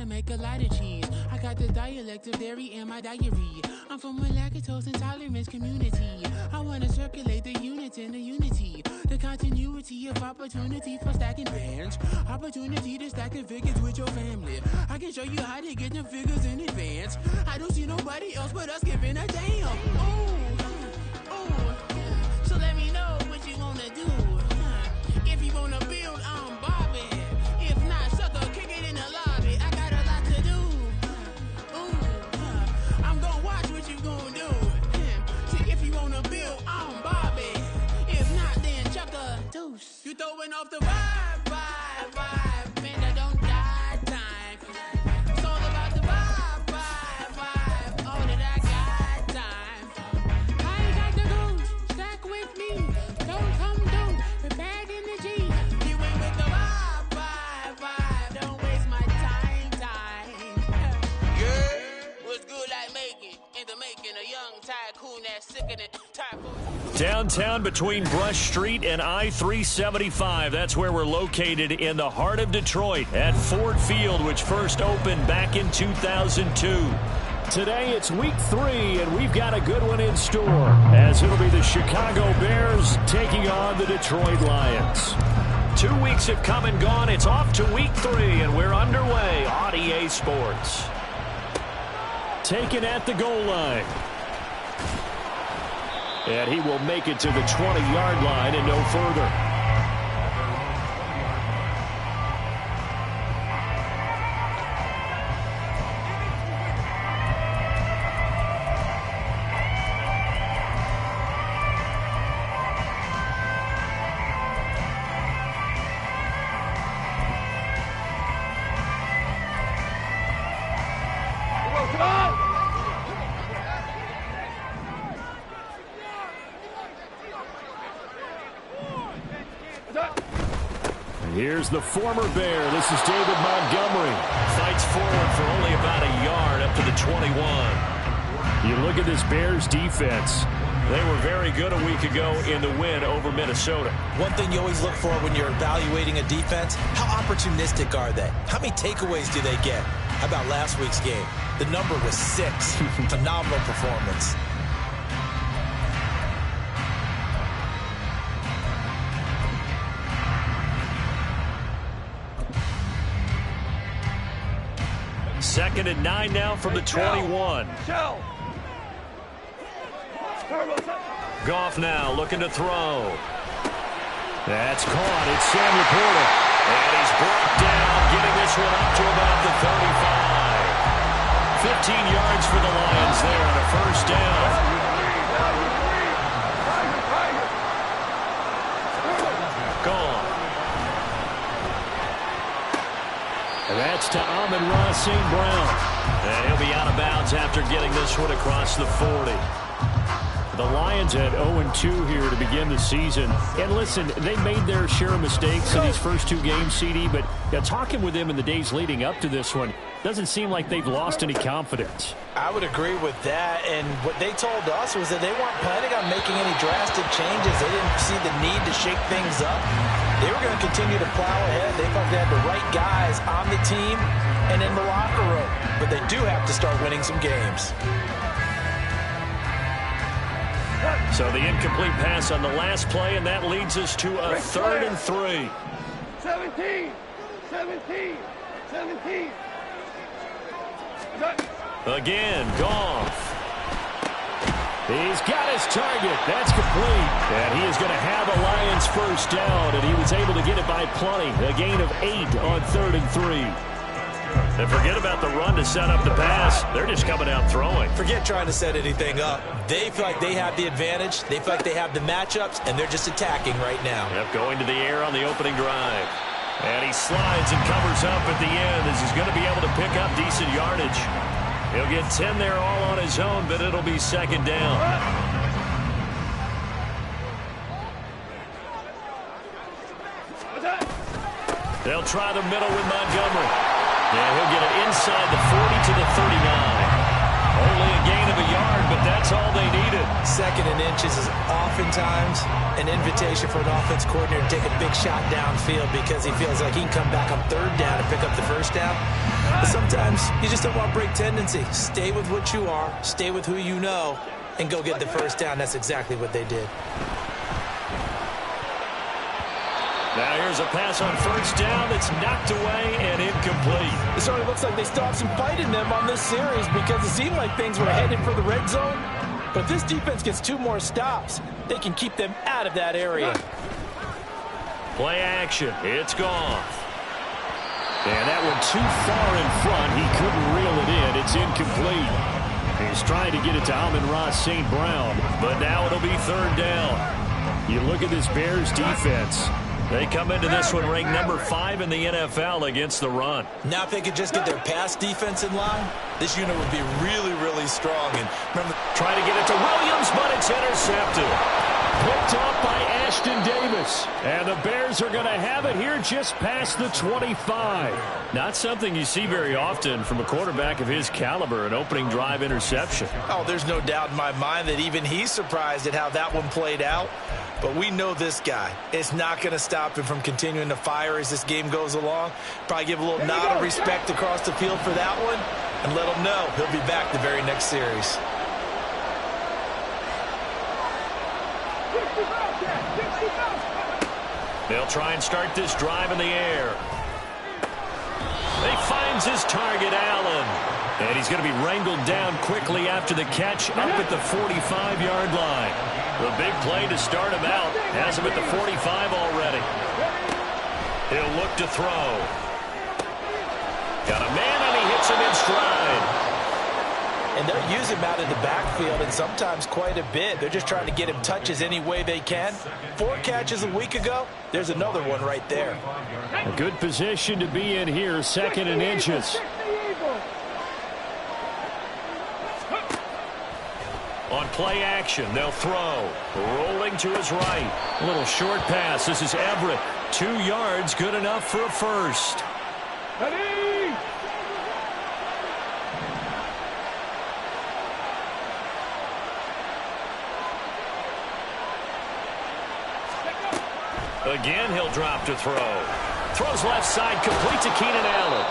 I make a lot of cheese. I got the dialect of dairy in my diary. I'm from a lactose intolerance community. I wanna circulate the units and the unity. The continuity of opportunity for stacking bands. Opportunity to stack the figures with your family. I can show you how to get them figures in advance. I don't see nobody else but us giving a damn. Ooh. So let me know what you wanna do. If you wanna build, I'm Bobby. If not, sucker, kick it in the lobby. I got a lot to do. I'm gonna watch what you gonna do. See, if you wanna build, I'm Bobby. If not, then chuck a deuce. You throwing off the vibe. Man, I don't die time. It's all about the vibe. All that I got time. I ain't got the goose. Stack with me. Don't come down. We're bad energy. You ain't with the vibe. Don't waste my time. Yeah. What's good like making? In the making, a young tycoon that's sick of it. Downtown between Brush Street and I-375. That's where we're located in the heart of Detroit at Ford Field, which first opened back in 2002. Today it's week 3, and we've got a good one in store, as it'll be the Chicago Bears taking on the Detroit Lions. 2 weeks have come and gone. It's off to week 3, and we're underway on EA Sports. Taken at the goal line. And he will make it to the 20-yard line and no further. Here's the former Bear. This is David Montgomery. Fights forward for only about a yard up to the 21. You look at this Bears defense. They were very good a week ago in the win over Minnesota. One thing you always look for when you're evaluating a defense, how opportunistic are they? How many takeaways do they get? How about last week's game? The number was 6. Phenomenal performance. Second and 9 now from the 21. Goff now looking to throw. That's caught. It's Sam Laporta. And he's brought down, getting this one up to about the 35. 15 yards for the Lions there on a first down. Gone. And that's to Amon-Ra St. Brown. And he'll be out of bounds after getting this one across the 40. The Lions at 0-2 here to begin the season. And listen, they made their share of mistakes in these first 2 games, CD, but talking with them in the days leading up to this one, doesn't seem like they've lost any confidence. I would agree with that, and what they told us was that they weren't planning on making any drastic changes. They didn't see the need to shake things up. They were going to continue to plow ahead. They thought they had the right guys on the team and in the locker room, but they do have to start winning some games. So the incomplete pass on the last play, and that leads us to a 3rd and 3. 17. Again, Goff. He's got his target. That's complete. And he is going to have a Lions first down, and he was able to get it by plenty. A gain of 8 on 3rd and 3. And forget about the run to set up the pass. They're just coming out throwing. Forget trying to set anything up. They feel like they have the advantage. They feel like they have the matchups, and they're just attacking right now. Yep, going to the air on the opening drive. And he slides and covers up at the end as he's going to be able to pick up decent yardage. He'll get 10 there all on his own, but it'll be 2nd down. They'll try the middle with Montgomery. And he'll get it inside the 40 to the 39. Only a gain of a yard, but that's all they needed. 2nd and inches is oftentimes an invitation for an offense coordinator to take a big shot downfield because he feels like he can come back on 3rd down and pick up the 1st down. But sometimes you just don't want break tendency. Stay with what you are, stay with who you know, and go get the 1st down. That's exactly what they did. Now here's a pass on 1st down that's knocked away and incomplete. It sort of looks like they still have some fight in them on this series because it seemed like things were headed for the red zone. But if this defense gets 2 more stops, they can keep them out of that area. Play action. It's gone. And that one too far in front. He couldn't reel it in. It's incomplete. He's trying to get it to Amon-Ra St. Brown, but now it'll be 3rd down. You look at this Bears defense. They come into this one ranked number 5 in the NFL against the run. Now if they could just get their pass defense in line, this unit would be really, really strong. And remember, trying to get it to Williams, but it's intercepted. Picked off by Ashton Davis. And the Bears are going to have it here just past the 25. Not something you see very often from a quarterback of his caliber, an opening drive interception. Oh, there's no doubt in my mind that even he's surprised at how that one played out. But we know this guy. It's not going to stop him from continuing to fire as this game goes along. Probably give a little nod of respect across the field for that one and let him know he'll be back the very next series. They'll try and start this drive in the air. He finds his target, Allen. And he's going to be wrangled down quickly after the catch up at the 45-yard line. The big play to start him out has him at the 45 already. He'll look to throw. Got a man, and he hits him in stride. And they'll use him out in the backfield, and sometimes quite a bit. They're just trying to get him touches any way they can. 4 catches a week ago. There's another one right there. A good position to be in here, 2nd and inches. On play action, they'll throw. Rolling to his right. A little short pass. This is Everett. 2 yards, good enough for a first. Ready? Again, he'll drop to throw. Throws left side, complete to Keenan Allen.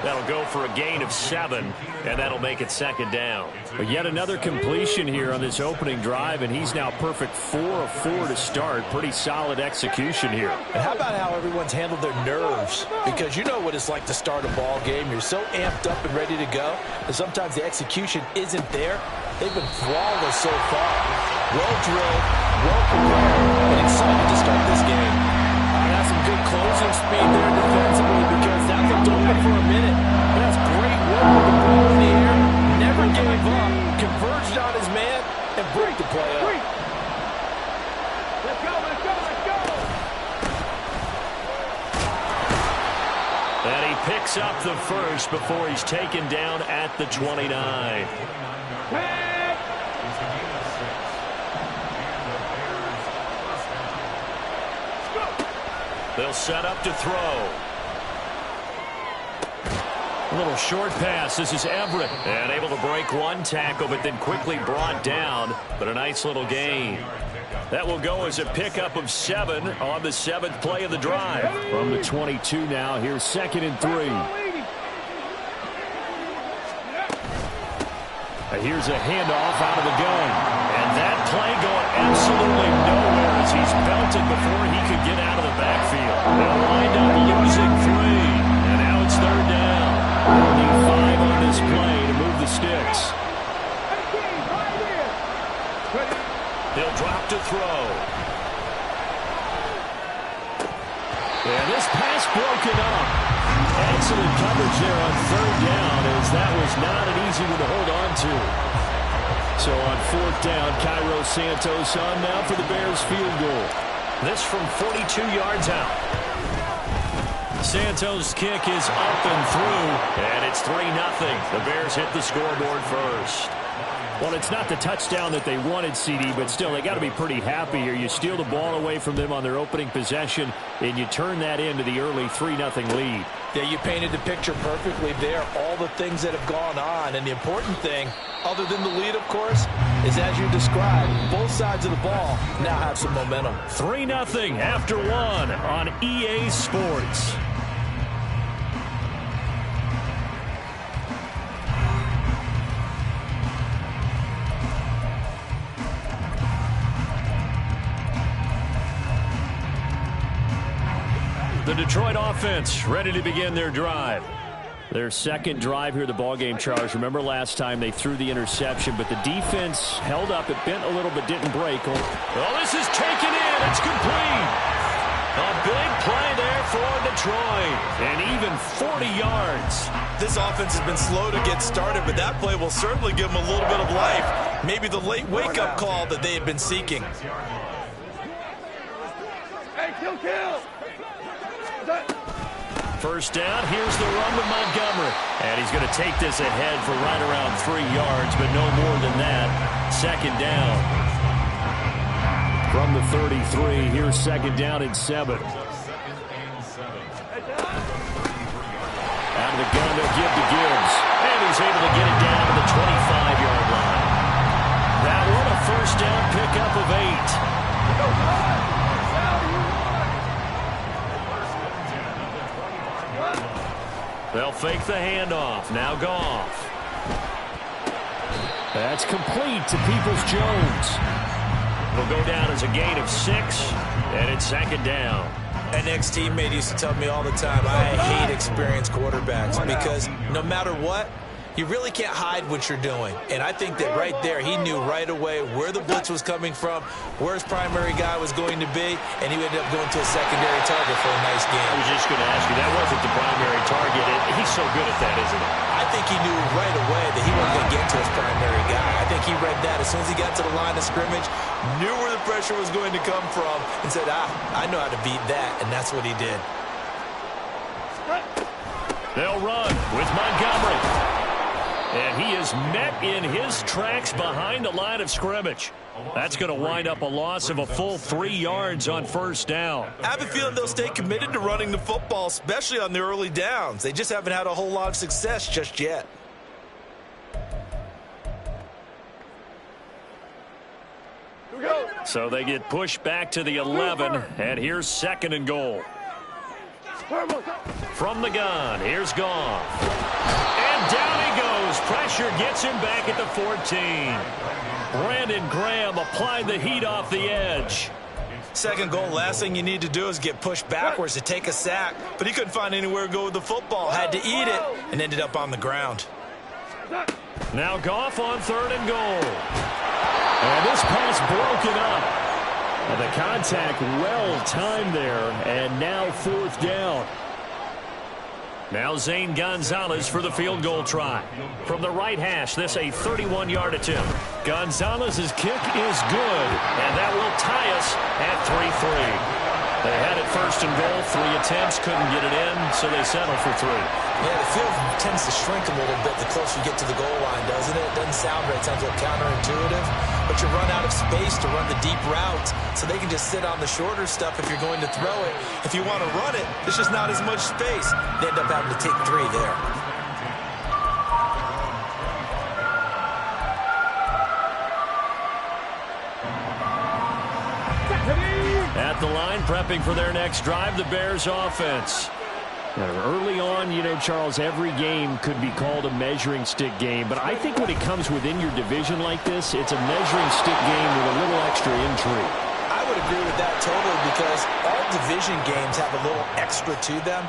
That'll go for a gain of 7, and that'll make it 2nd down. But yet another completion here on this opening drive, and he's now perfect 4 of 4 to start. Pretty solid execution here. And how about how everyone's handled their nerves? Because you know what it's like to start a ball game. You're so amped up and ready to go, and sometimes the execution isn't there. They've been flawless so far. Well drilled, well prepared, and excited to start this game. That's some good closing speed there defensively because that looked open for a minute. But that's great work with the ball in the air. Never gave up. Converged on his man and broke the play up. Let's go, let's go, let's go. And he picks up the first before he's taken down at the 29. They'll set up to throw. A little short pass. This is Everett. And able to break 1 tackle, but then quickly brought down. But a nice little gain. That will go as a pickup of 7 on the 7th play of the drive. From the 22 now, here's 2nd and 3. Here's a handoff out of the gun. And that play going absolutely nowhere as he's belted before he could get out of the backfield. They'll wind up losing 3. And now it's 3rd down. They'll need 5 on this play to move the sticks. He'll drop to throw. And this pass broken up. Excellent coverage there on 3rd down as that was not an easy one to hold on to. So on 4th down, Cairo Santos on now for the Bears field goal. This from 42 yards out. Santos' kick is up and through, and it's 3-0. The Bears hit the scoreboard first. Well, it's not the touchdown that they wanted, CD, but still, they got to be pretty happy here. You steal the ball away from them on their opening possession, and you turn that into the early 3-0 lead. Yeah, you painted the picture perfectly there. All the things that have gone on, and the important thing, other than the lead, of course, is as you described, both sides of the ball now have some momentum. 3-0 after one on EA Sports. The Detroit offense ready to begin their drive. Their second drive here, the ballgame, Charles. Remember last time they threw the interception, but the defense held up. It bent a little but didn't break. Well, this is taken in. It's complete. A big play there for Detroit. And even 40 yards. This offense has been slow to get started, but that play will certainly give them a little bit of life. Maybe the late wake-up call that they have been seeking. Hey, kill! First down, here's the run to Montgomery. And he's going to take this ahead for right around 3 yards, but no more than that. Second down. From the 33, here's second down and 7. Out of the gun, they'll give to Gibbs. And he's able to get it down to the 25-yard line. That one, a first down pickup of 8. They'll fake the handoff. Now Goff. That's complete to Peoples-Jones. It'll go down as a gain of 6, and it's second down. An ex-teammate used to tell me all the time, I hate experienced quarterbacks because no matter what, you really can't hide what you're doing. And I think that right there, he knew right away where the blitz was coming from, where his primary guy was going to be, and he ended up going to a secondary target for a nice game. I was just going to ask you, that wasn't the primary target. He's so good at that, isn't he? I think he knew right away that he wasn't going to get to his primary guy. I think he read that as soon as he got to the line of scrimmage, knew where the pressure was going to come from, and said, I know how to beat that, and that's what he did. They'll run with Montgomery. And he is met in his tracks behind the line of scrimmage. That's going to wind up a loss of a full 3 yards on first down. I have a feeling they'll stay committed to running the football, especially on the early downs. They just haven't had a whole lot of success just yet. So they get pushed back to the 11, and here's second and goal. From the gun, here's Goff. And down he goes. Pressure gets him back at the 14. Brandon Graham applied the heat off the edge. Second goal, last thing you need to do is get pushed backwards to take a sack. But he couldn't find anywhere to go with the football. Had to eat it and ended up on the ground. Now Goff on third and goal. And this pass broken up. And the contact well timed there, and now fourth down. Now Zane Gonzalez for the field goal try. From the right hash, this a 31-yard attempt. Gonzalez's kick is good, and that will tie us at 3-3. They had it first and goal, 3 attempts, couldn't get it in, so they settle for 3. Yeah, the field tends to shrink a little bit the closer you get to the goal line, doesn't it? It doesn't sound right. It sounds a little counterintuitive. But you run out of space to run the deep routes, so they can just sit on the shorter stuff if you're going to throw it. If you want to run it, there's just not as much space. They end up having to take 3 there. At the line, prepping for their next drive, the Bears offense. Early on, you know, Charles, every game could be called a measuring stick game. But I think when it comes within your division like this, it's a measuring stick game with a little extra intrigue. I would agree with that totally because all division games have a little extra to them.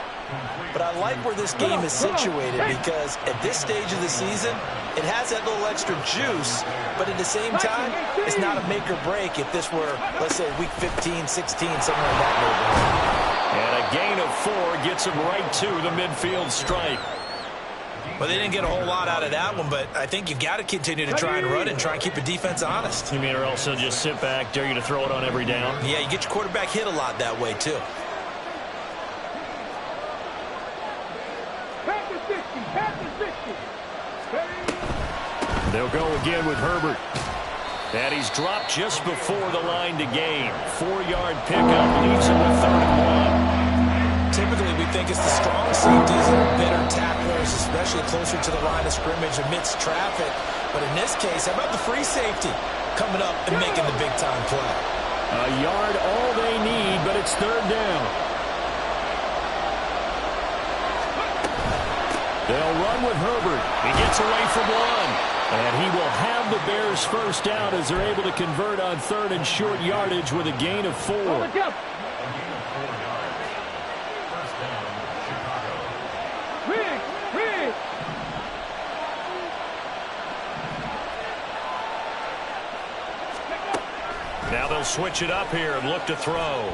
But I like where this game is situated because at this stage of the season, it has that little extra juice, but at the same time, it's not a make or break if this were, let's say, week 15, 16, somewhere in that neighborhood. And a gain of 4 gets them right to the midfield stripe. Well, they didn't get a whole lot out of that one, but I think you've got to continue to try and run it and try and keep the defense honest. You mean, or else they'll just sit back, dare you to throw it on every down? Yeah, you get your quarterback hit a lot that way, too. They'll go again with Herbert. And he's dropped just before the line to gain. 4-yard pickup leaves him with 3rd and 1. Typically, we think it's the strong safeties that are better tacklers, especially closer to the line of scrimmage amidst traffic. But in this case, how about the free safety coming up and making the big-time play? A yard all they need, but it's 3rd down. They'll run with Herbert. He gets away from one. And he will have the Bears first down as they're able to convert on 3rd and short yardage with a gain of 4. Now they'll switch it up here and look to throw.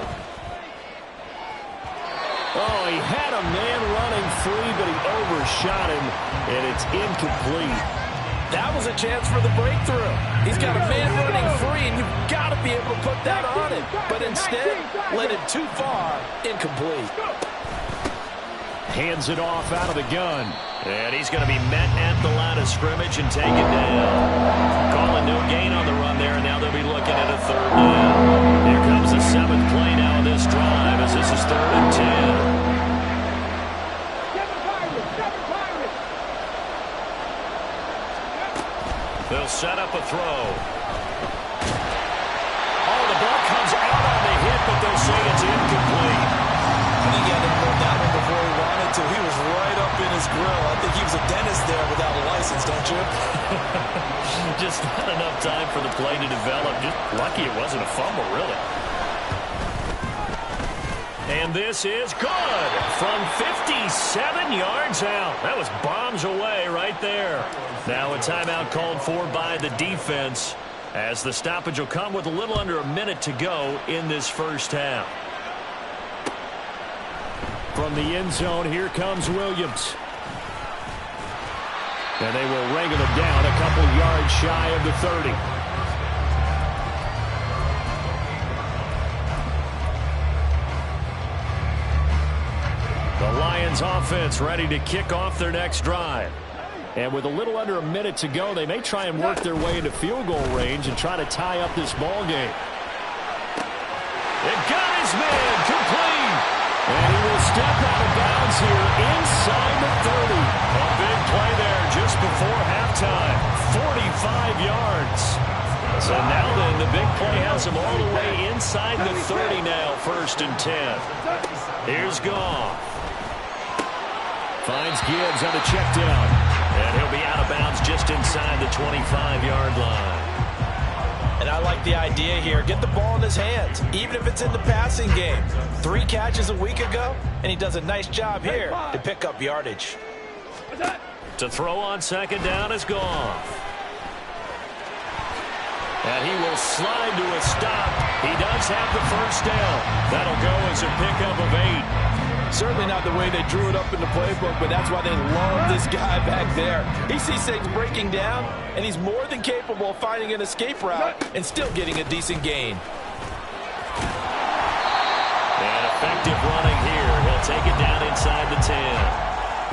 Oh, he had a man running free, but he overshot him, and it's incomplete. That was a chance for the breakthrough. He's got a man running free, and you've got to be able to put that on him. But instead, led it too far, incomplete. Hands it off out of the gun. And he's going to be met at the line of scrimmage and taken down. Calling no gain on the run there, and now they'll be looking at a 3rd down. Here comes the 7th play now of this drive as this is 3rd and 10. They'll set up a throw. Oh, the ball comes out on the hit, but they'll say it's incomplete. I think he had to hold that one before he wanted to. He was right up in his grill. I think he was a dentist there without a license, don't you? Just not enough time for the play to develop. Just lucky it wasn't a fumble, really. And this is good from 57 yards out. That was bombs away right there. Now a timeout called for by the defense as the stoppage will come with a little under a minute to go in this first half. From the end zone, here comes Williams. And they will wrangle him down a couple yards shy of the 30. The Lions offense ready to kick off their next drive. And with a little under a minute to go, they may try and work their way into field goal range and try to tie up this ball game. It got his man complete. And he will step out of bounds here inside the 30. A big play there just before halftime. 45 yards. So now then, the big play has him all the way inside the 30 now, 1st and 10. Here's Goff. Finds Gibbs on the check down. And he'll be out of bounds just inside the 25-yard line. And I like the idea here. Get the ball in his hands, even if it's in the passing game. 3 catches a week ago, and he does a nice job here to pick up yardage. To throw on 2nd down is Goff. And he will slide to a stop. He does have the first down. That'll go as a pickup of 8. Certainly not the way they drew it up in the playbook, but that's why they love this guy back there. He sees things breaking down, and he's more than capable of finding an escape route and still getting a decent gain. And effective running here. He'll take it down inside the 10.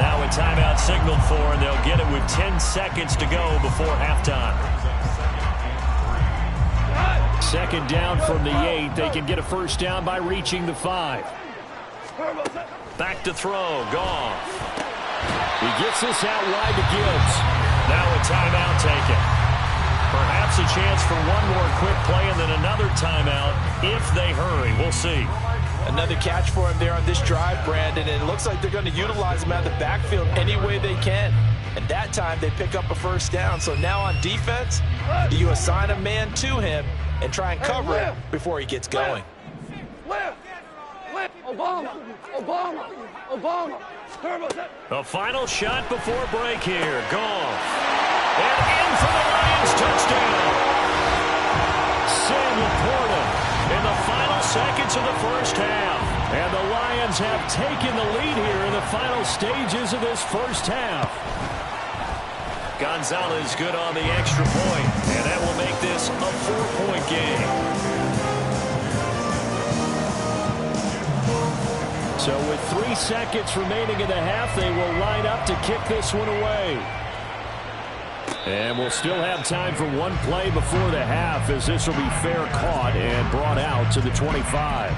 Now a timeout signaled for, and they'll get it with 10 seconds to go before halftime. 2nd down from the 8. They can get a first down by reaching the 5. Back to throw. Goff. He gets this out wide to Gibbs. Now a timeout taken. Perhaps a chance for one more quick play and then another timeout if they hurry. We'll see. Another catch for him there on this drive, Brandon, and it looks like they're going to utilize him out of the backfield any way they can. And that time they pick up a first down. So now on defense, do you assign a man to him and try and cover him before he gets going? Obama. A final shot before break here. Goff. And in for the Lions touchdown. Sam Laporta in the final seconds of the first half. And the Lions have taken the lead here in the final stages of this first half. Gonzalez good on the extra point, and that will make this a 4-point game. So with 3 seconds remaining in the half, they will line up to kick this one away. And we'll still have time for one play before the half, as this will be fair caught and brought out to the 25.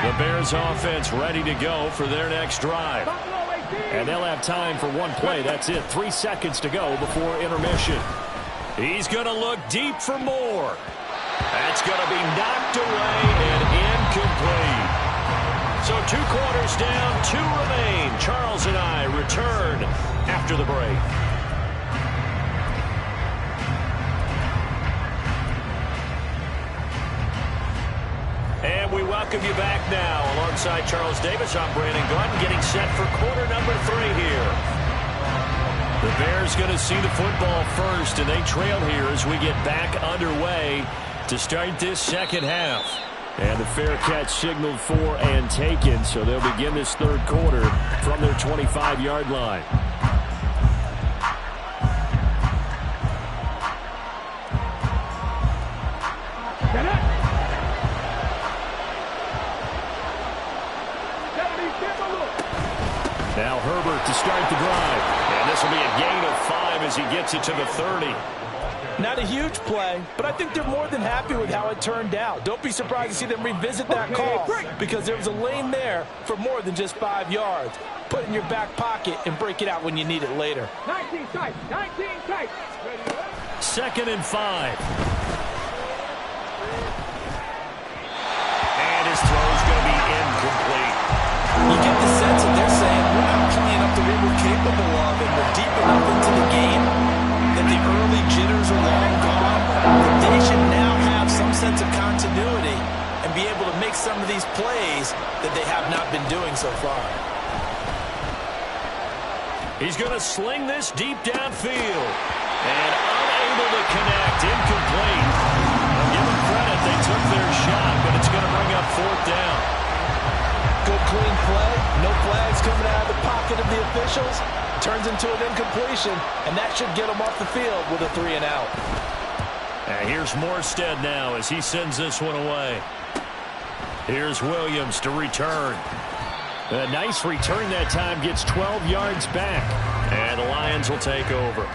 The Bears offense ready to go for their next drive. And they'll have time for one play. That's it. 3 seconds to go before intermission. He's going to look deep for more. That's going to be knocked away and incomplete. So 2 quarters down, 2 remain. Charles and I return after the break. And we welcome you back now. Alongside Charles Davis, I'm Brandon Gaudin, getting set for quarter number 3 here. The Bears going to see the football first, and they trail here as we get back underway to start this second half. And the fair catch signaled for and taken, so they'll begin this third quarter from their 25-yard line. Now Herbert to start the drive. And this will be a gain of 5 as he gets it to the 30. Not a huge play, but I think they're more than happy with how it turned out. Don't be surprised to see them revisit that call, because there was a lane there for more than just 5 yards. Put it in your back pocket and break it out when you need it later. 19 tight, 19 tight. 2nd and 5. And his throw is going to be incomplete. You get the sense that they're saying we're not playing up to what we're capable of, and we're deep enough into the game that the early jitters are long gone. They should now have some sense of continuity and be able to make some of these plays that they have not been doing so far. He's going to sling this deep downfield. And unable to connect. Incomplete. I'll give them credit. They took their shot, but it's going to bring up 4th down. Good clean play. No flags coming out of the pocket of the officials. Turns into an incompletion, and that should get them off the field with a 3 and out. And here's Morstead now as he sends this one away. Here's Williams to return. A nice return that time, gets 12 yards back. And the Lions will take over.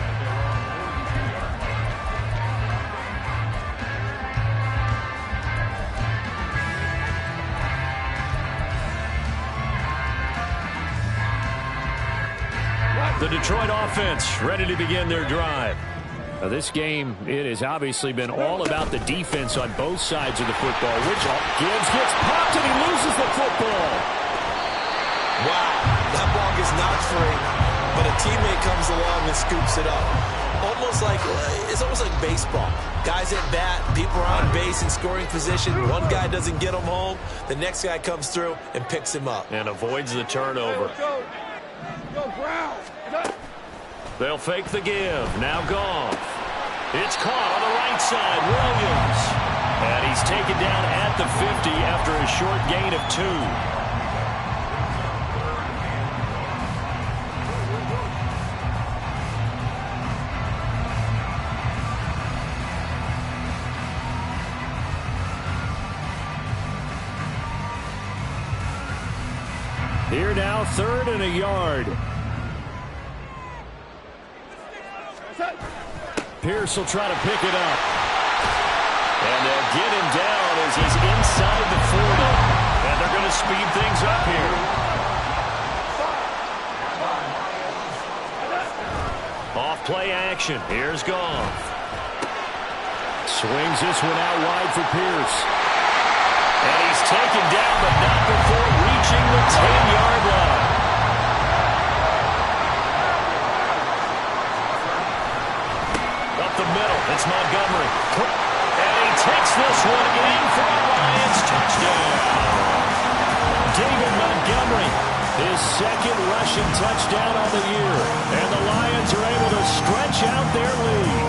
The Detroit offense ready to begin their drive. Now this game, it has obviously been all about the defense on both sides of the football. Which Gibbs gets popped and he loses the football. Wow, that ball gets knocked free, but a teammate comes along and scoops it up. It's almost like baseball. Guys at bat, people are on base in scoring position. One guy doesn't get him home, the next guy comes through and picks him up. And avoids the turnover. Go, Brown. They'll fake the give. Now Goff. It's caught on the right side. Williams. And he's taken down at the 50 after a short gain of 2. Here now, 3rd and a yard. Pierce will try to pick it up. And they'll get him down as he's inside the 40. And they're going to speed things up here. Off play action. Here's Goff. Swings this one out wide for Pierce. And he's taken down, but not before reaching the 10-yard line. Up the middle, it's Montgomery. And he takes this one in for a Lions touchdown. David Montgomery, his 2nd rushing touchdown on the year. And the Lions are able to stretch out their lead.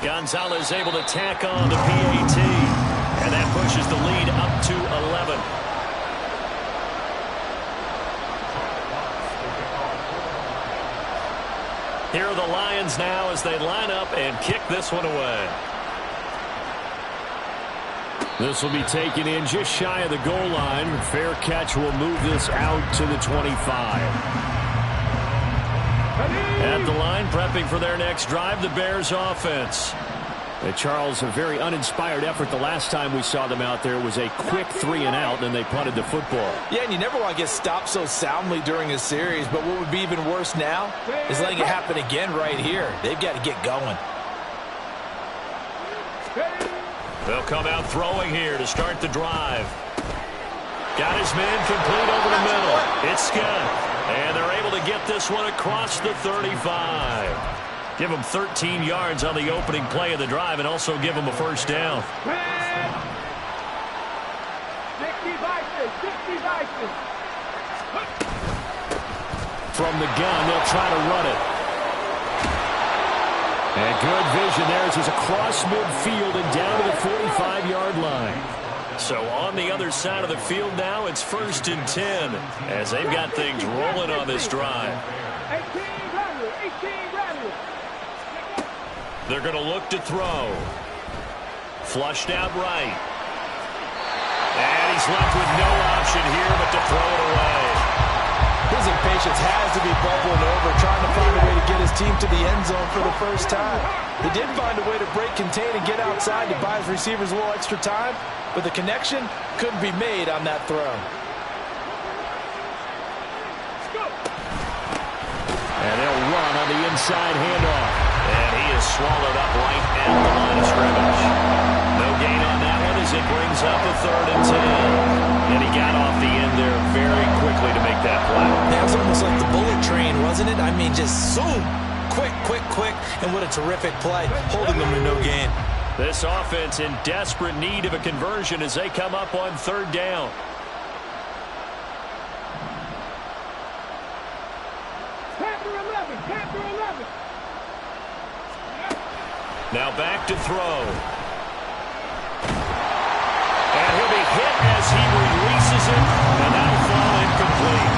Gonzalez able to tack on to PAT. And that pushes the lead up to 11. Here are the Lions now as they line up and kick this one away. This will be taken in just shy of the goal line. Fair catch will move this out to the 25. At the line, prepping for their next drive, the Bears offense. Charles, a very uninspired effort. The last time we saw them out there was a quick 3-and-out, and they punted the football. Yeah, and you never want to get stopped so soundly during a series, but what would be even worse now is letting it happen again right here. They've got to get going. They'll come out throwing here to start the drive. Got his man complete over the middle. It's Scott. And they're able to get this one across the 35. Give them 13 yards on the opening play of the drive and also give them a first down. 60 Vikings. From the gun, they'll try to run it. And good vision there as he's across midfield and down to the 45-yard line. So on the other side of the field now, it's 1st and 10 as they've got things rolling on this drive. 18 ready. They're going to look to throw. Flushed out right. And he's left with no option here but to throw it away. His impatience has to be bubbling over, trying to find a way to get his team to the end zone for the first time. He did find a way to break, contain, and get outside to buy his receivers a little extra time, but the connection couldn't be made on that throw. And they'll run on the inside handoff. And he is swallowed up right at the line of scrimmage. No gain on that one as it brings up a 3rd and 10. And he got off the end there very quickly to make that play. That was almost like the bullet train, wasn't it? I mean, just zoom. Quick. And what a terrific play, holding them to no gain. This offense in desperate need of a conversion as they come up on 3rd down. Now back to throw. And he'll be hit as he releases it, and that'll fall incomplete.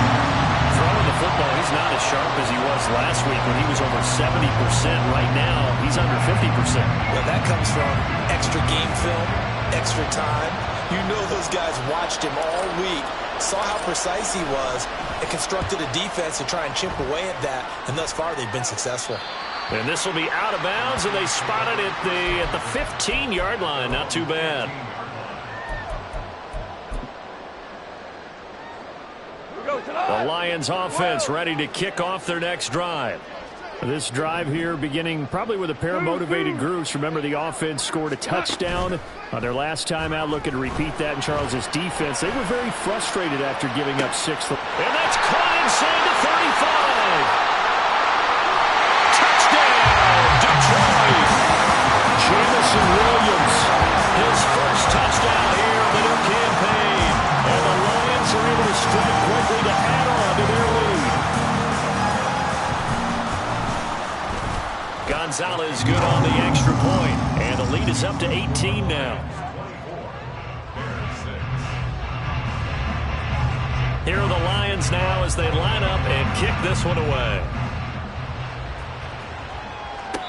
Throwing the football, he's not as sharp as he was last week when he was over 70%. Right now, he's under 50%. Well, that comes from extra game film, extra time. You know those guys watched him all week, saw how precise he was, and constructed a defense to try and chip away at that, and thus far they've been successful. And this will be out of bounds, and they spot it at the 15-yard line. Not too bad. The Lions offense ready to kick off their next drive. This drive here beginning probably with a pair of motivated groups. Remember, the offense scored a touchdown on their last time out. Looking to repeat that in Charles's defense. They were very frustrated after giving up 6. And that's caught inside the 35. Detroit. Jamison Williams, his first touchdown here of the new campaign. And the Lions are able to strike quickly to add on to their lead. Gonzalez good on the extra point. And the lead is up to 18 now. Here are the Lions now as they line up and kick this one away.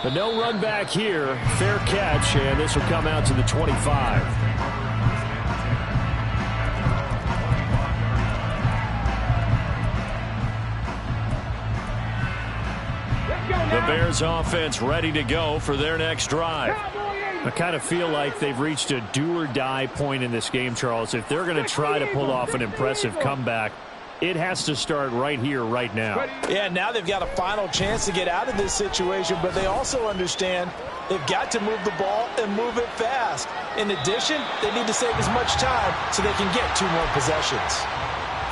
But no run back here. Fair catch, and this will come out to the 25. The Bears offense ready to go for their next drive. I kind of feel like they've reached a do-or-die point in this game, Charles. If they're going to try to pull off an impressive comeback, it has to start right here, right now. Yeah, now they've got a final chance to get out of this situation, but they also understand they've got to move the ball and move it fast. In addition, they need to save as much time so they can get 2 more possessions.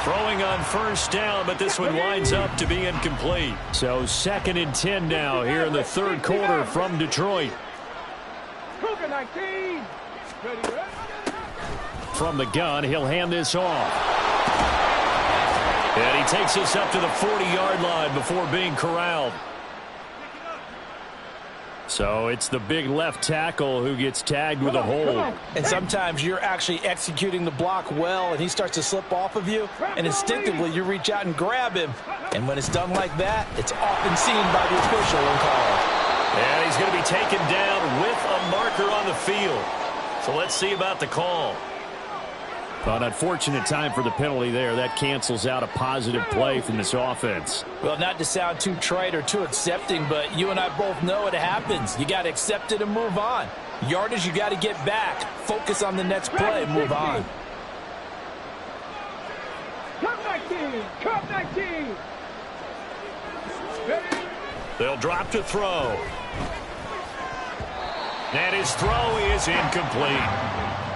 Throwing on first down, but this one winds up to be incomplete. So 2nd and 10 now here in the 3rd quarter from Detroit. From the gun, he'll hand this off. And he takes us up to the 40-yard line before being corralled. So it's the big left tackle who gets tagged with a hold. And sometimes you're actually executing the block well, and he starts to slip off of you, and instinctively you reach out and grab him. And when it's done like that, it's often seen by the official and called. And he's going to be taken down with a marker on the field. So let's see about the call. An unfortunate time for the penalty there. That cancels out a positive play from this offense. Well, not to sound too trite or too accepting, but you and I both know it happens. You got to accept it and move on. Yardage, you got to get back. Focus on the next play and move on. Cup 19. Cup 19. They'll drop to throw. And his throw is incomplete.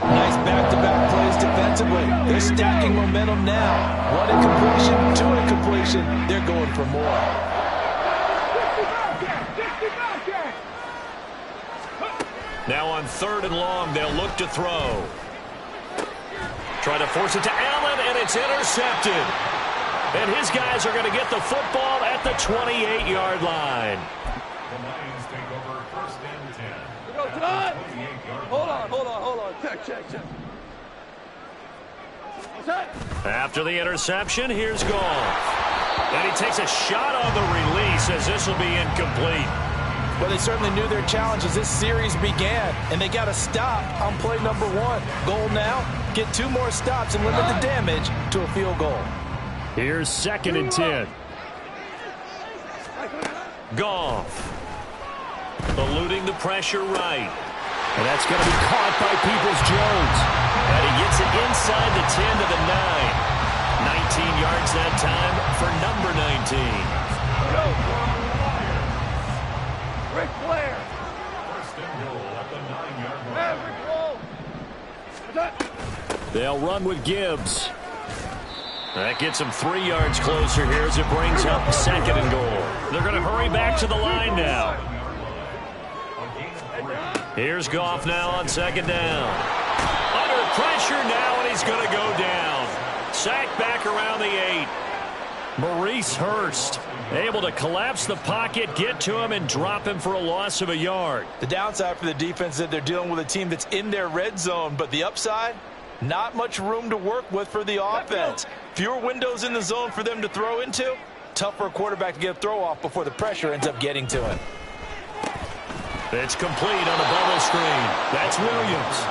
Nice back-to-back plays defensively. They're stacking momentum now. One incompletion, two incompletion. They're going for more. Now on 3rd and long, they'll look to throw. Try to force it to Allen, and it's intercepted. And his guys are going to get the football at the 28-yard line. The Lions take over 1st and 10. Go, Todd. Hold on. Check. After the interception, here's Goff. And he takes a shot on the release as this will be incomplete. Well, they certainly knew their challenge as this series began, and they got to stop on play number 1. Goal now, get 2 more stops and limit the damage to a field goal. Here's 2nd and 10. Goff. Eluding the pressure right. And that's going to be caught by Peoples-Jones. And he gets it inside the 10 to the 9. 19 yards that time for number 19. Go. Ric Flair. 1st and goal at the 9-yard line. They'll run with Gibbs. That gets him 3 yards closer here as it brings up 2nd and goal. They're going to hurry back to the line now. Here's Goff now on 2nd down. Under pressure now, and he's going to go down. Sacked back around the 8. Maurice Hurst able to collapse the pocket, get to him, and drop him for a loss of a yard. The downside for the defense is that they're dealing with a team that's in their red zone, but the upside, not much room to work with for the offense. Fewer windows in the zone for them to throw into. Tough for a quarterback to get a throw off before the pressure ends up getting to him. It's complete on the bubble screen. That's Williams.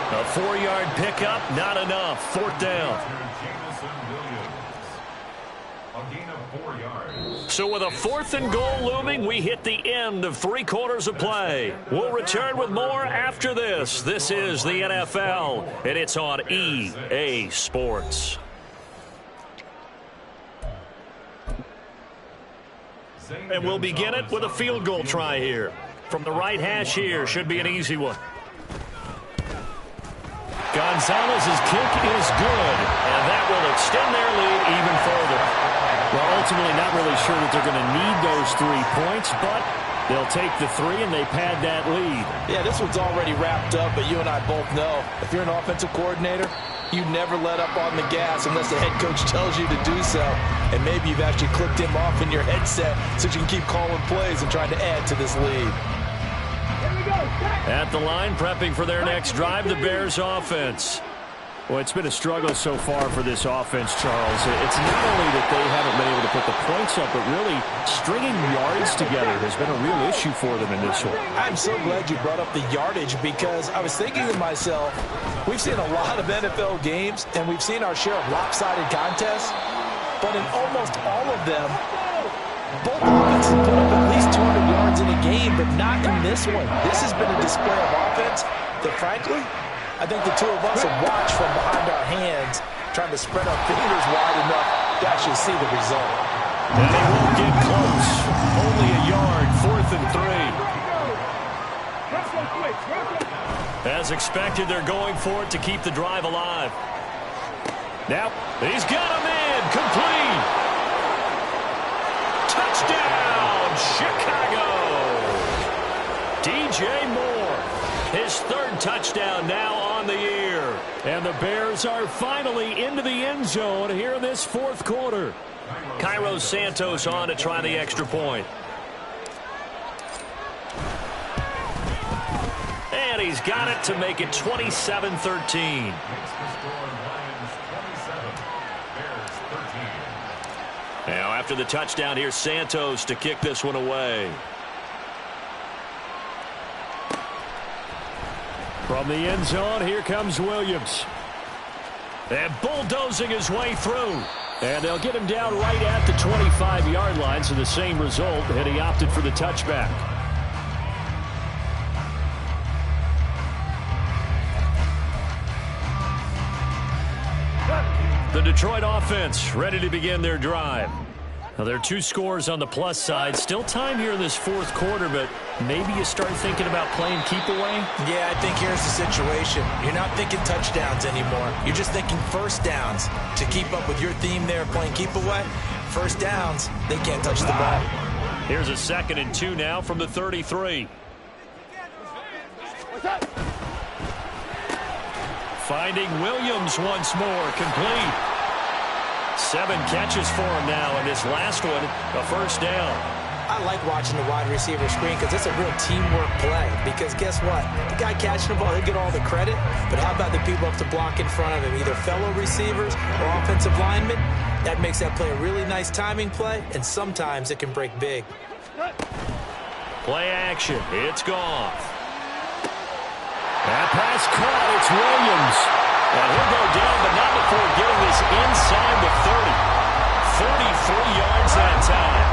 A 4-yard pickup, not enough. 4th down. A gain of 4 yards. So with a 4th and goal looming, we hit the end of 3 quarters of play. We'll return with more after this. This is the NFL, and it's on EA Sports. And we'll begin it with a field goal try here. From the right hash here, should be an easy one. Gonzalez's kick is good, and that will extend their lead even further. Well, ultimately not really sure that they're going to need those 3 points, but they'll take the 3 and they pad that lead. Yeah, this one's already wrapped up, but you and I both know if you're an offensive coordinator, you never let up on the gas unless the head coach tells you to do so. And maybe you've actually clicked him off in your headset so you can keep calling plays and trying to add to this lead. At the line, prepping for their next drive, the Bears offense. Well, it's been a struggle so far for this offense, Charles. It's not only that they haven't been able to put the points up, but really stringing yards together has been a real issue for them in this one. I'm so glad you brought up the yardage because I was thinking to myself, we've seen a lot of NFL games, and we've seen our share of lopsided contests, but in almost all of them, both offenses put up at least 200 yards in a game, but not in this one. This has been a display of offense that, frankly, I think the two of us have watched from behind our hands, trying to spread our fingers wide enough to actually see the result. And they won't get close. Only a yard, 4th and 3. As expected, they're going for it to keep the drive alive. Now, he's got him in. Complete. Touchdown, Chicago. DJ Moore, his 3rd touchdown now on the year. And the Bears are finally into the end zone here in this 4th quarter. Cairo Santos on to try the extra point. he's got it to make it 27-13. Makes the score Lions 27, Bears 13. Now after the touchdown, here's Santos to kick this one away. From the end zone, here comes Williams. And bulldozing his way through. And they'll get him down right at the 25-yard line, so the same result, and he opted for the touchback. The Detroit offense ready to begin their drive. Now, there are 2 scores on the plus side. Still time here in this fourth quarter, but maybe you start thinking about playing keep away? Yeah, I think here's the situation. You're not thinking touchdowns anymore. You're just thinking first downs. To keep up with your theme there, playing keep away, first downs, they can't touch the ball. Here's a 2nd and 2 now from the 33. Finding Williams once more, complete. 7 catches for him now, and this last one, a first down. I like watching the wide receiver screen because it's a real teamwork play. Because guess what? The guy catching the ball, he'll get all the credit. But how about the people up to block in front of him, either fellow receivers or offensive linemen? That makes that play a really nice timing play, and sometimes it can break big. Play action. It's Goff. That pass caught. It's Williams. And he'll go down, but not before getting this inside the 30. 33 yards that time.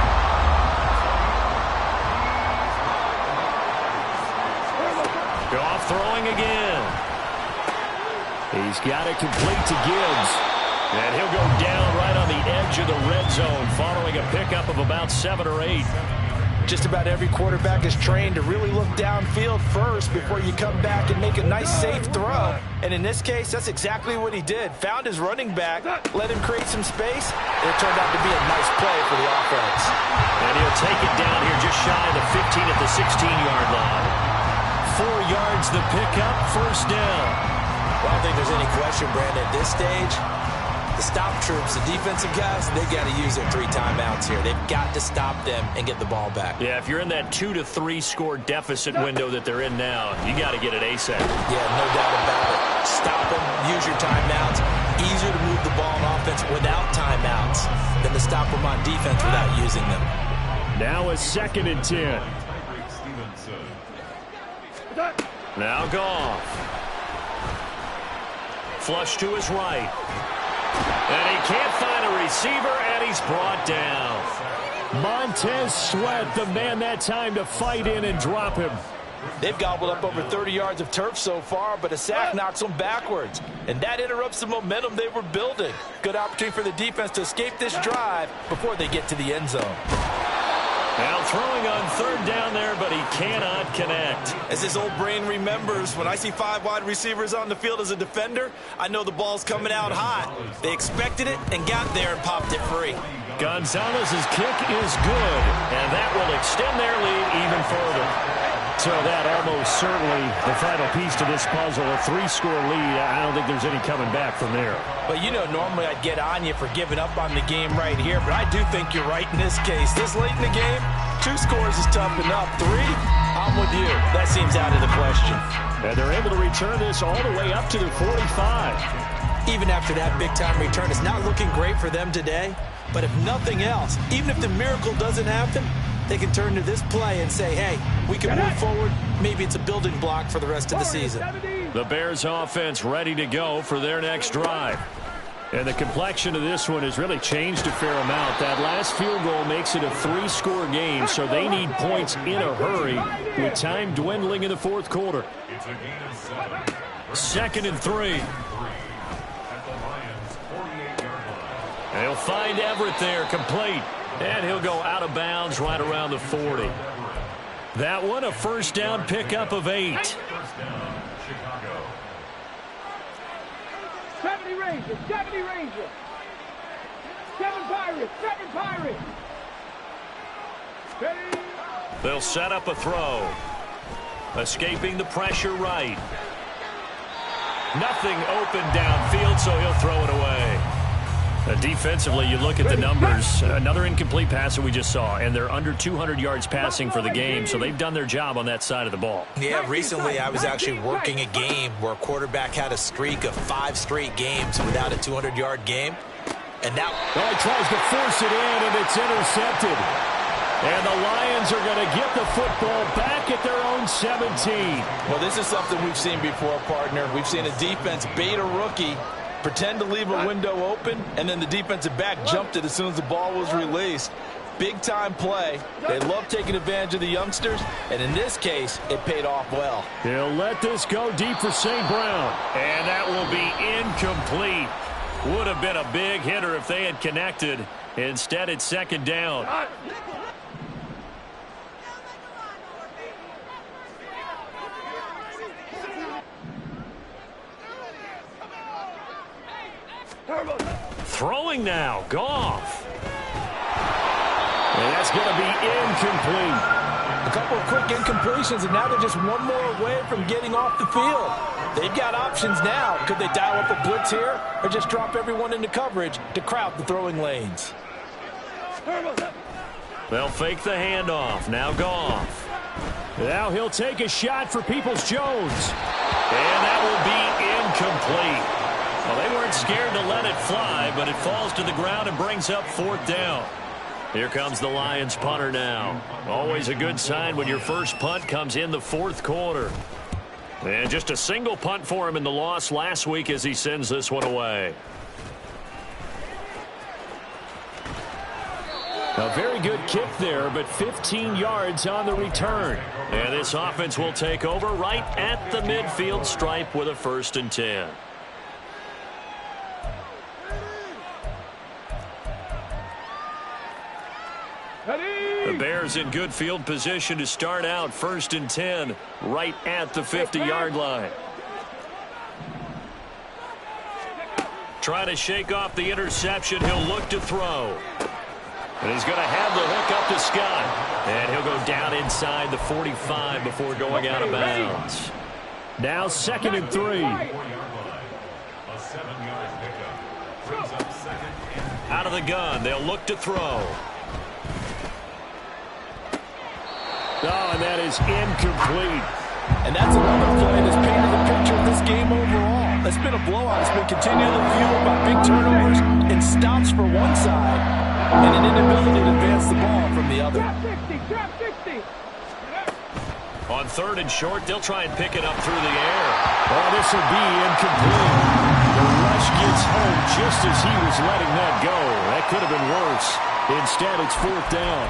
Goff throwing again. He's got it complete to Gibbs. And he'll go down right on the edge of the red zone following a pickup of about 7 or 8. Just about every quarterback is trained to really look downfield first before you come back and make a nice, safe throw. And in this case, that's exactly what he did. Found his running back, let him create some space, and it turned out to be a nice play for the offense. And he'll take it down here just shy of the 15 at the 16-yard line. 4 yards the pickup, first down. Well, I don't think there's any question, Brandon, at this stage, the stop troops, the defensive guys, they've got to use their 3 timeouts here. They've got to stop them and get the ball back. Yeah, if you're in that 2 to 3 score deficit window that they're in now, you got to get it ASAP. Yeah, no doubt about it. Stop them, use your timeouts. Easier to move the ball on offense without timeouts than to stop them on defense without using them. Now a 2nd and 10. Now Goff. Flush to his right. And he can't find a receiver, and he's brought down. Montez Sweat, the man that time to fight in and drop him. They've gobbled up over 30 yards of turf so far, but a sack knocks them backwards. And that interrupts the momentum they were building. Good opportunity for the defense to escape this drive before they get to the end zone. Now throwing on 3rd down there, but he cannot connect. As his old brain remembers, when I see 5 wide receivers on the field as a defender, I know the ball's coming out hot. They expected it and got there and popped it free. Gonzalez's kick is good, and that will extend their lead even further. So that almost certainly the final piece to this puzzle, a 3-score lead. I don't think there's any coming back from there. But, you know, normally I'd get on you for giving up on the game right here, but I do think you're right in this case. This late in the game, 2 scores is tough enough. 3, I'm with you. That seems out of the question. And they're able to return this all the way up to the 45. Even after that big-time return, it's not looking great for them today. But if nothing else, even if the miracle doesn't happen, they can turn to this play and say, hey, we can move forward. Maybe it's a building block for the rest of the season. The Bears offense ready to go for their next drive. And the complexion of this one has really changed a fair amount. That last field goal makes it a 3-score game, so they need points in a hurry with time dwindling in the 4th quarter. It's a gain of 7. 2nd and 3. At the Lions' 48-yard line. And he'll find Everett there, complete. And he'll go out of bounds right around the 40. That one, a first down pickup of 8. First down, Chicago. 70 Rangers, 70 Rangers. 7 Pirates, 7 Pirates. They'll set up a throw. Escaping the pressure right. Nothing open downfield, so he'll throw it away. Defensively, you look at the numbers. Another incomplete pass that we just saw, and they're under 200 yards passing for the game, so they've done their job on that side of the ball. Yeah, recently I was actually working a game where a quarterback had a streak of 5 straight games without a 200-yard game. And now he tries to force it in, and it's intercepted. And the Lions are going to get the football back at their own 17. Well, this is something we've seen before, partner. We've seen a defense bait a rookie, pretend to leave a window open, and then the defensive back jumped it as soon as the ball was released. Big-time play. They love taking advantage of the youngsters, and in this case, it paid off well. He'll let this go deep for St. Brown. And that will be incomplete. Would have been a big hitter if they had connected. Instead, it's second down. Throwing now, Goff. And that's going to be incomplete. A couple of quick incompletions, and now they're just one more away from getting off the field. They've got options now. Could they dial up a blitz here or just drop everyone into coverage to crowd the throwing lanes? They'll fake the handoff. Now Goff. Now he'll take a shot for Peoples-Jones. And that will be incomplete. Well, they weren't scared to let it fly, but it falls to the ground and brings up fourth down. Here comes the Lions punter now. Always a good sign when your first punt comes in the fourth quarter. And just a single punt for him in the loss last week as he sends this one away. A very good kick there, but 15 yards on the return. And this offense will take over right at the midfield stripe with a 1st and 10. The Bears in good field position to start out 1st and 10 right at the 50-yard line. Trying to shake off the interception. He'll look to throw. And he's going to have the hook up to Scott. And he'll go down inside the 45 before going out of bounds. Now 2nd and 3. Out of the gun. They'll look to throw. Oh, and that is incomplete. And that's another play that's painted the picture of this game overall. It's been a blowout. It's been continually fueled by big turnovers and stops for one side and an inability to advance the ball from the other. On 3rd and short, they'll try and pick it up through the air. Oh, this will be incomplete. The rush gets home just as he was letting that go. That could have been worse. Instead, it's 4th down.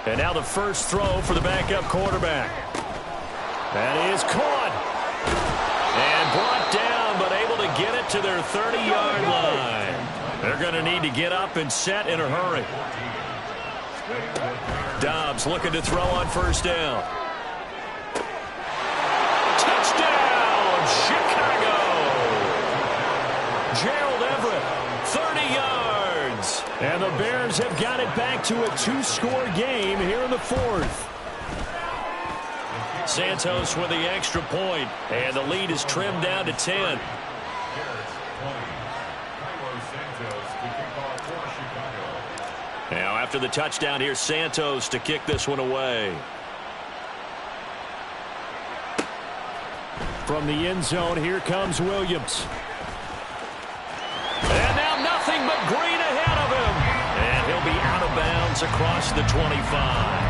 And now the first throw for the backup quarterback. That is caught. And brought down, but able to get it to their 30-yard line. They're going to need to get up and set in a hurry. Dobbs looking to throw on 1st down. Touchdown, Chicago! Gerald Everett, 30 yards. And the Bears have got it back to a 2-score game here in the 4th. Santos with the extra point, and the lead is trimmed down to 10. Now after the touchdown, here's Santos to kick this one away. From the end zone, here comes Williams. And now nothing but green ahead of him. And he'll be out of bounds across the 25.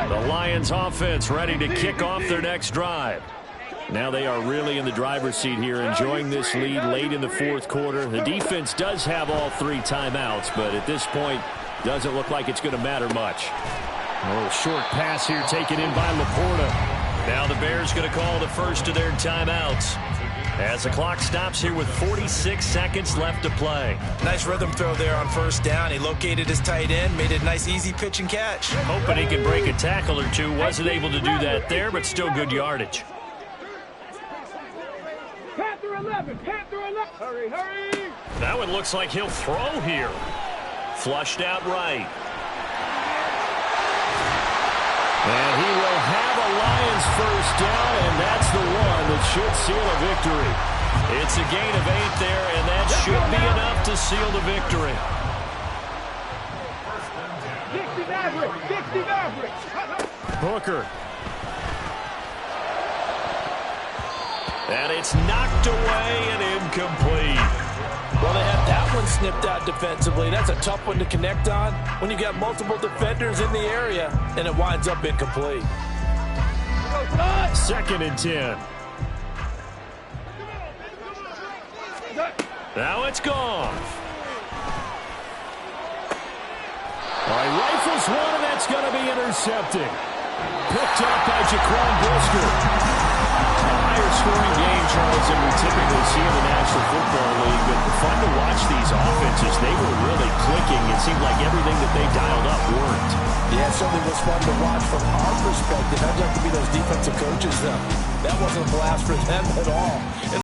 The Lions offense ready to kick off their next drive. Now they are really in the driver's seat here, enjoying this lead late in the 4th quarter. The defense does have all 3 timeouts, but at this point, doesn't look like it's going to matter much. A little short pass here taken in by Laporta. Now the Bears going to call the first of their timeouts as the clock stops here with 46 seconds left to play. Nice rhythm throw there on first down. He located his tight end, made it a nice easy pitch and catch. Hoping he could break a tackle or two. Wasn't able to do that there, but still good yardage. Panther 11, Panther 11. Hurry, hurry. That one looks like he'll throw here. Flushed out right. And he will have a Lions first down, and that's the one that should seal a victory. It's a gain of 8 there, and that should be enough to seal the victory. Dixie Maverick, Dixie Maverick. Hooker. And it's knocked away and incomplete. Well, they had that one snipped out defensively. That's a tough one to connect on when you got multiple defenders in the area, and it winds up incomplete. 2nd and 10. Now it's gone. All right, rifles one, and that's going to be intercepted. Picked up by Jaquan Brisker. A higher scoring game, Charles, than we typically see in the National Football League, but fun to watch these offenses. They were really clicking. It seemed like everything that they dialed up worked. Yeah, it certainly was fun to watch from our perspective. I'd like to be those defensive coaches, though. That wasn't a blast for them at all.